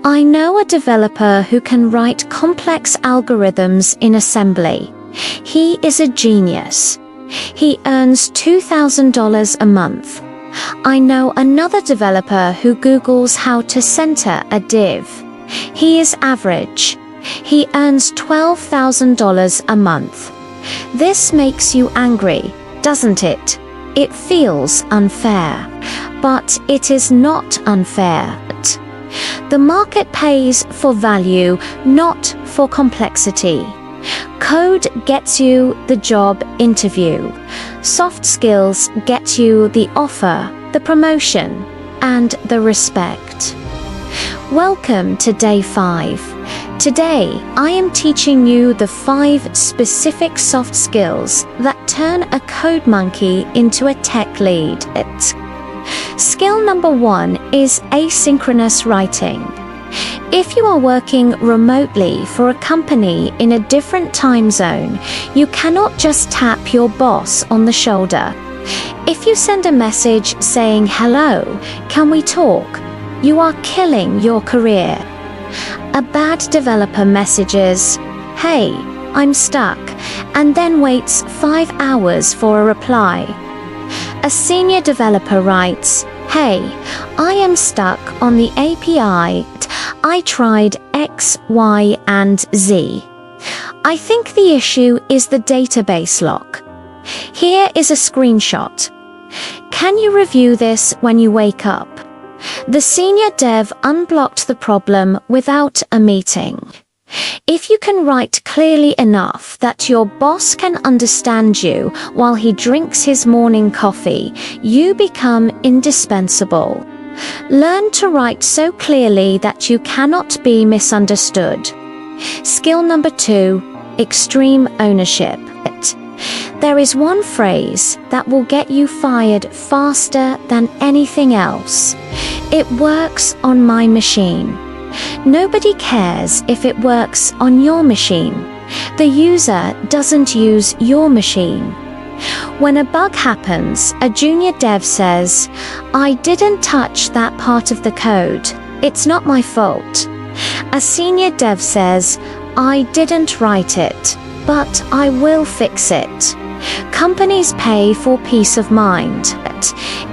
I know a developer who can write complex algorithms in assembly. He is a genius. He earns $2,000 a month. I know another developer who Googles how to center a div. He is average. He earns $12,000 a month. This makes you angry, doesn't it? It feels unfair. But it is not unfair. The market pays for value, not for complexity. Code gets you the job interview. Soft skills get you the offer, the promotion, and the respect. Welcome to Day 5. Today, I am teaching you the 5 specific soft skills that turn a code monkey into a tech lead. Skill number 1 is asynchronous writing. If you are working remotely for a company in a different time zone, you cannot just tap your boss on the shoulder. If you send a message saying, "Hello, can we talk?" you are killing your career. A bad developer messages, "Hey, I'm stuck," and then waits 5 hours for a reply. A senior developer writes, "Hey, I am stuck on the API. I tried X, Y, and Z. I think the issue is the database lock. Here is a screenshot. Can you review this when you wake up?" The senior dev unblocked the problem without a meeting. If you can write clearly enough that your boss can understand you while he drinks his morning coffee, you become indispensable. Learn to write so clearly that you cannot be misunderstood. Skill number 2, extreme ownership. There is one phrase that will get you fired faster than anything else. It works on my machine. Nobody cares if it works on your machine. The user doesn't use your machine. When a bug happens, a junior dev says, "I didn't touch that part of the code. It's not my fault." A senior dev says, "I didn't write it, but I will fix it." Companies pay for peace of mind.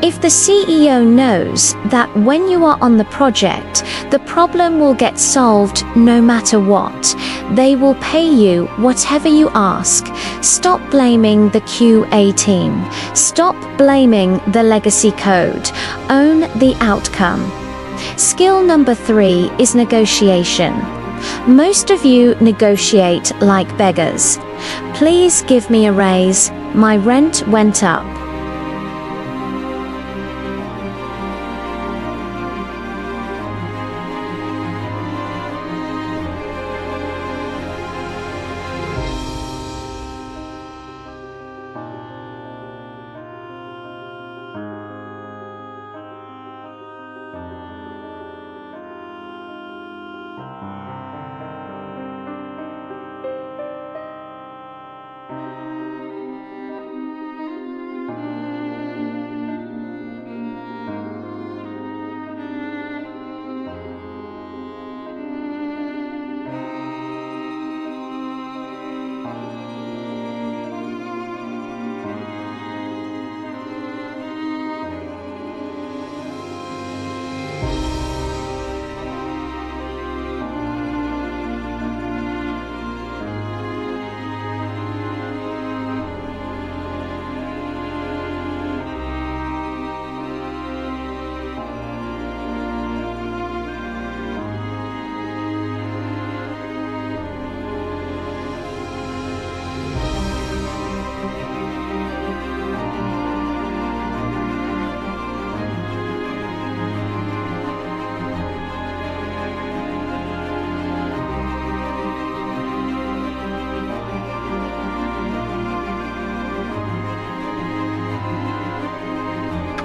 If the CEO knows that when you are on the project, the problem will get solved no matter what, they will pay you whatever you ask. Stop blaming the QA team. Stop blaming the legacy code. Own the outcome. Skill number 3 is negotiation. Most of you negotiate like beggars. "Please give me a raise. My rent went up."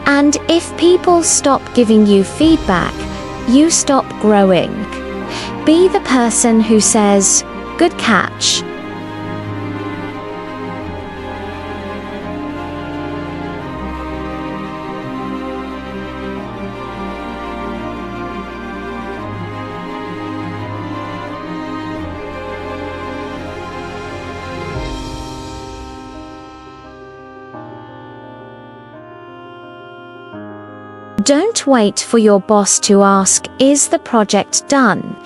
And if people stop giving you feedback, you stop growing. Be the person who says, "Good catch." Don't wait for your boss to ask, "Is the project done?"